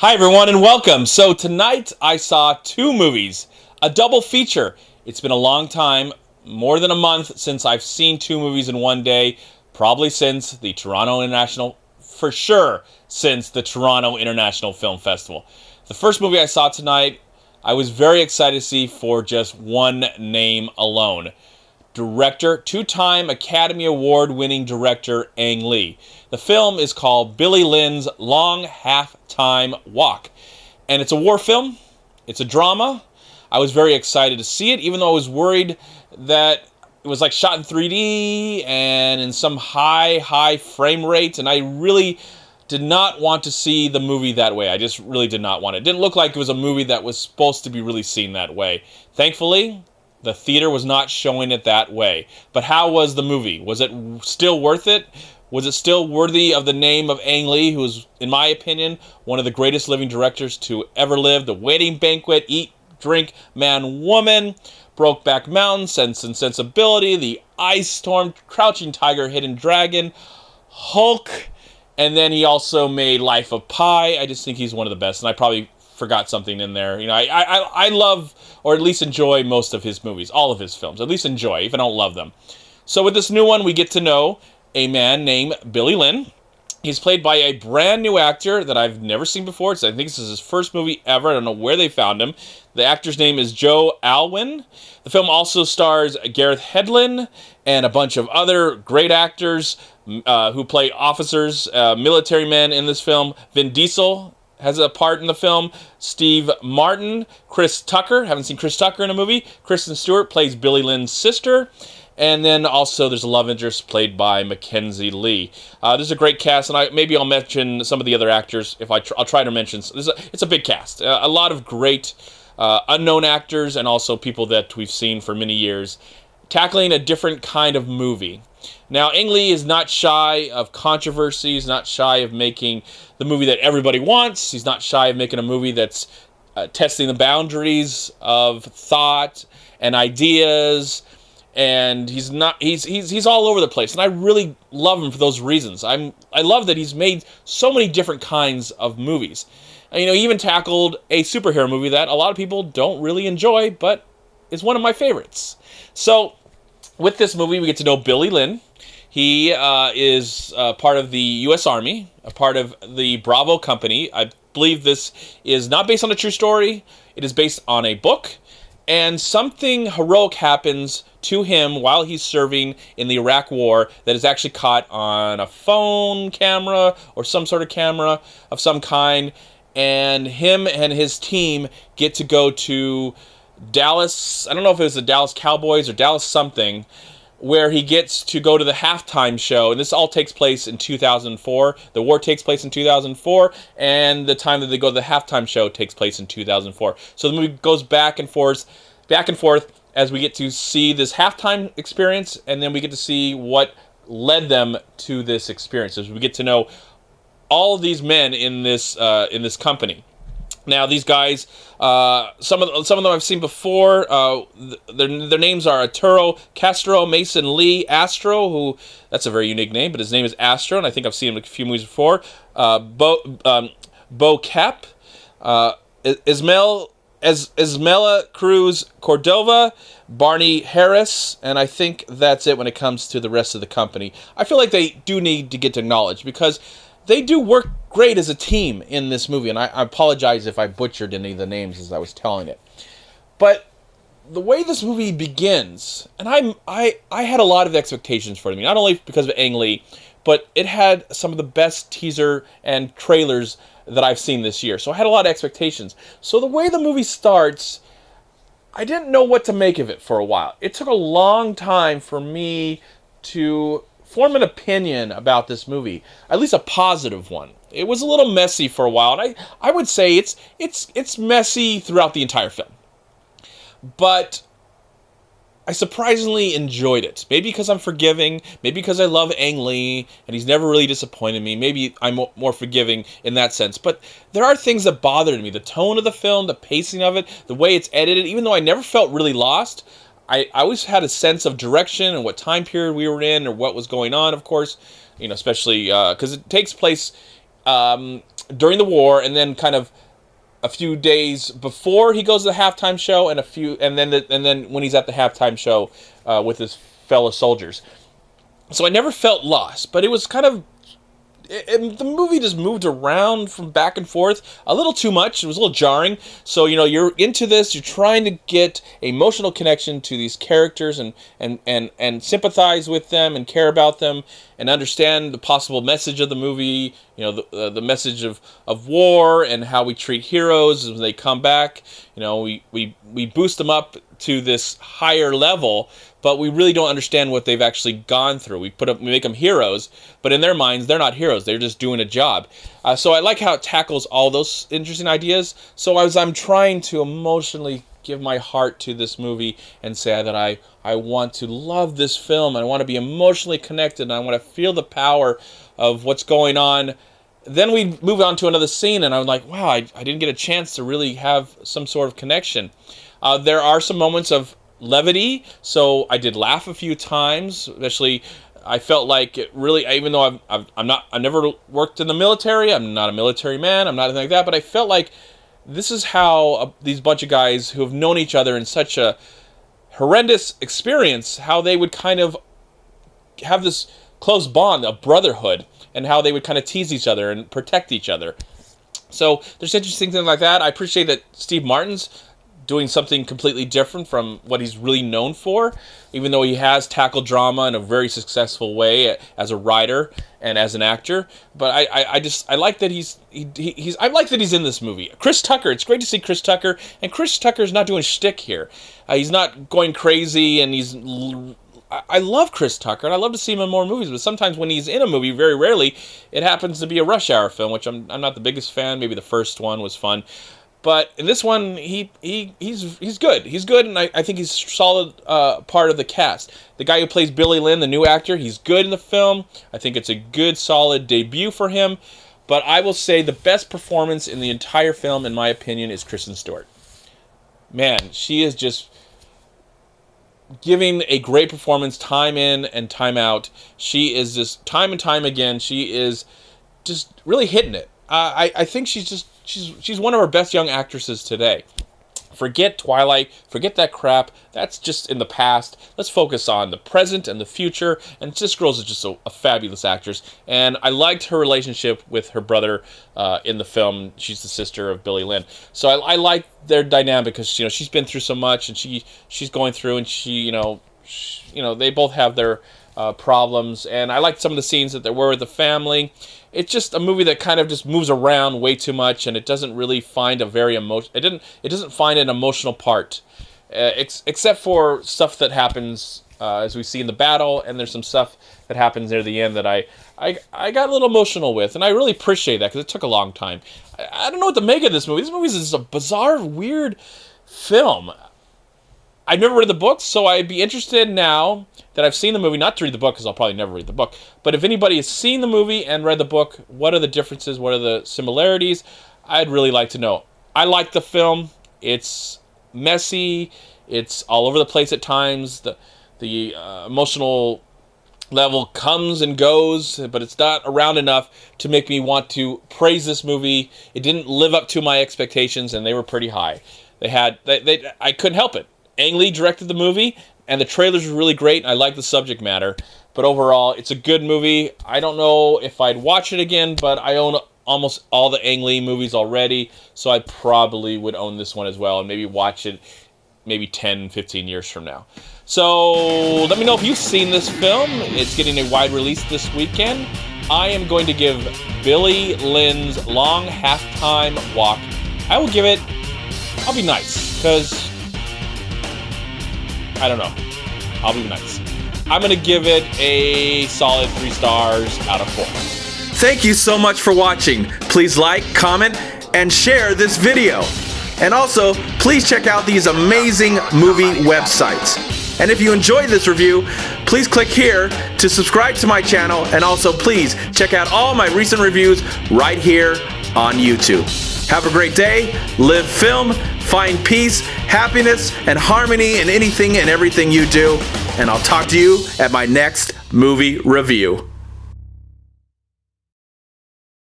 Hi, everyone, and welcome. So, tonight I saw two movies, a double feature. It's been a long time, more than a month, since I've seen two movies in one day, probably since the Toronto International, for sure, since the Toronto International Film Festival. The first movie I saw tonight, I was very excited to see for just one name alone. Director, two-time Academy Award-winning director Ang Lee. The film is called Billy Lynn's Long Half-Time Walk. And it's a war film. It's a drama. I was very excited to see it, even though I was worried that it was like shot in 3D and in some high frame rate. And I really did not want to see the movie that way. I just really did not want it. It didn't look like it was a movie that was supposed to be really seen that way. Thankfully, the theater was not showing it that way. But how was the movie? Was it still worth it? Was it still worthy of the name of Ang Lee, who is, in my opinion, one of the greatest living directors to ever live? The Wedding Banquet, Eat, Drink, Man, Woman, Brokeback Mountain, Sense and Sensibility, The Ice Storm, Crouching Tiger, Hidden Dragon, Hulk, and then he also made Life of Pi. I just think he's one of the best, and I probably forgot something in there. You know, I love, or at least enjoy, most of his movies, all of his films. At least enjoy, if I don't love them. So with this new one, we get to know a man named Billy Lynn. He's played by a brand new actor that I've never seen before. So I think this is his first movie ever. I don't know where they found him. The actor's name is Joe Alwyn. The film also stars Gareth Hedlund and a bunch of other great actors who play officers, military men in this film. Vin Diesel has a part in the film. Steve Martin, Chris Tucker. Haven't seen Chris Tucker in a movie. Kristen Stewart plays Billy Lynn's sister. And then also there's a love interest played by Mackenzie Lee. This is a great cast, and maybe I'll mention some of the other actors if I'll try to mention. It's a big cast. A lot of great unknown actors and also people that we've seen for many years tackling a different kind of movie. Now, Ang Lee is not shy of controversy. He's not shy of making the movie that everybody wants. He's not shy of making a movie that's testing the boundaries of thought and ideas. And he's all over the place, and I really love him for those reasons. I love that he's made so many different kinds of movies. And, you know, he even tackled a superhero movie that a lot of people don't really enjoy, but is one of my favorites. So, with this movie, we get to know Billy Lynn. He is part of the U.S. Army, a part of the Bravo Company. I believe this is not based on a true story. It is based on a book. And something heroic happens to him while he's serving in the Iraq War that is actually caught on a phone camera or some sort of camera of some kind. And him and his team get to go to Dallas. I don't know if it was the Dallas Cowboys or Dallas something, where he gets to go to the halftime show. And this all takes place in 2004. The war takes place in 2004, and the time that they go to the halftime show takes place in 2004. So the movie goes back and forth, as we get to see this halftime experience, and then we get to see what led them to this experience. As we get to know all of these men in this company. Now, these guys, some of them I've seen before. Their names are Arturo Castro, Mason Lee Astro, who, that's a very unique name, but his name is Astro, and I think I've seen him in a few movies before. Bo Cap, Ismaela Cruz Cordova, Barney Harris, and I think that's it when it comes to the rest of the company. I feel like they do need to get acknowledged because they do work great as a team in this movie, and I apologize if I butchered any of the names as I was telling it. But the way this movie begins, and I had a lot of expectations for it. I mean, not only because of Ang Lee, but it had some of the best teaser and trailers that I've seen this year. So I had a lot of expectations. So the way the movie starts, I didn't know what to make of it for a while. It took a long time for me to form an opinion about this movie, at least a positive one. It was a little messy for a while, and I would say it's messy throughout the entire film. But I surprisingly enjoyed it. Maybe because I'm forgiving, maybe because I love Ang Lee, and he's never really disappointed me. Maybe I'm more forgiving in that sense. But there are things that bothered me. The tone of the film, the pacing of it, the way it's edited, even though I never felt really lost, I always had a sense of direction and what time period we were in or what was going on, of course, you know, especially because it takes place during the war, and then kind of a few days before he goes to the halftime show, and then when he's at the halftime show with his fellow soldiers. So I never felt lost, but it was kind of the movie just moved around from back and forth a little too much. It was a little jarring. So, you're into this, you're trying to get emotional connection to these characters and sympathize with them and care about them and understand the possible message of the movie, the message of war and how we treat heroes when they come back. We boost them up to this higher level, but we really don't understand what they've actually gone through. We make them heroes, but in their minds, they're not heroes. They're just doing a job. So I like how it tackles all those interesting ideas. So as I'm trying to emotionally give my heart to this movie and say that I want to love this film, I want to be emotionally connected, and I want to feel the power of what's going on. Then we move on to another scene, and I'm like, wow, I didn't get a chance to really have some sort of connection. There are some moments of levity, so I did laugh a few times. Especially, I felt like it really, even though I've never worked in the military, I'm not a military man, I'm not anything like that, but I felt like this is how these bunch of guys who have known each other in such a horrendous experience, how they would kind of have this close bond of brotherhood, and how they would kind of tease each other and protect each other. So there's interesting things like that. I appreciate that Steve Martin's doing something completely different from what he's really known for, even though he has tackled drama in a very successful way as a writer and as an actor. But I like that he's in this movie. Chris Tucker, it's great to see Chris Tucker, and Chris Tucker's not doing shtick here. He's not going crazy, and I love Chris Tucker, and I love to see him in more movies, but sometimes when he's in a movie, very rarely, it happens to be a Rush Hour film, which I'm not the biggest fan. Maybe the first one was fun. But in this one, he's good. He's good, and I think he's a solid part of the cast. The guy who plays Billy Lynn, the new actor, he's good in the film. I think it's a good, solid debut for him. But I will say the best performance in the entire film, in my opinion, is Kristen Stewart. Man, she is just giving a great performance time in and time out. She is just, time and time again, she is just really hitting it. I think she's one of our best young actresses today. Forget Twilight, forget that crap. That's just in the past. Let's focus on the present and the future. And this girl is just a fabulous actress. And I liked her relationship with her brother in the film. She's the sister of Billy Lynn. So I like their dynamic because she's been through so much, and she's going through, and they both have their problems. And I liked some of the scenes that there were with the family. It's just a movie that kind of just moves around way too much, and it doesn't really find a very it doesn't find an emotional part, except for stuff that happens as we see in the battle, and there's some stuff that happens near the end that I got a little emotional with, and I really appreciate that because it took a long time. I don't know what to make of this movie. This movie is just a bizarre, weird film. I've never read the books, so I'd be interested now that I've seen the movie, not to read the book, because I'll probably never read the book, but if anybody has seen the movie and read the book, what are the differences, what are the similarities? I'd really like to know. I like the film. It's messy. It's all over the place at times. The emotional level comes and goes, but it's not around enough to make me want to praise this movie. It didn't live up to my expectations, and they were pretty high. I couldn't help it. Ang Lee directed the movie, and the trailers were really great, and I like the subject matter. But overall, it's a good movie. I don't know if I'd watch it again, but I own almost all the Ang Lee movies already, so I probably would own this one as well, and maybe watch it maybe 10, 15 years from now. So let me know if you've seen this film. It's getting a wide release this weekend. I am going to give Billy Lynn's Long Halftime Walk, I'll be nice, because I don't know. I'll be nice. I'm going to give it a solid 3 stars out of 4. Thank you so much for watching. Please like, comment, and share this video. And also, please check out these amazing movie websites. And if you enjoyed this review, please click here to subscribe to my channel, and also please check out all my recent reviews right here on YouTube. Have a great day, live film, find peace, happiness, and harmony in anything and everything you do, and I'll talk to you at my next movie review.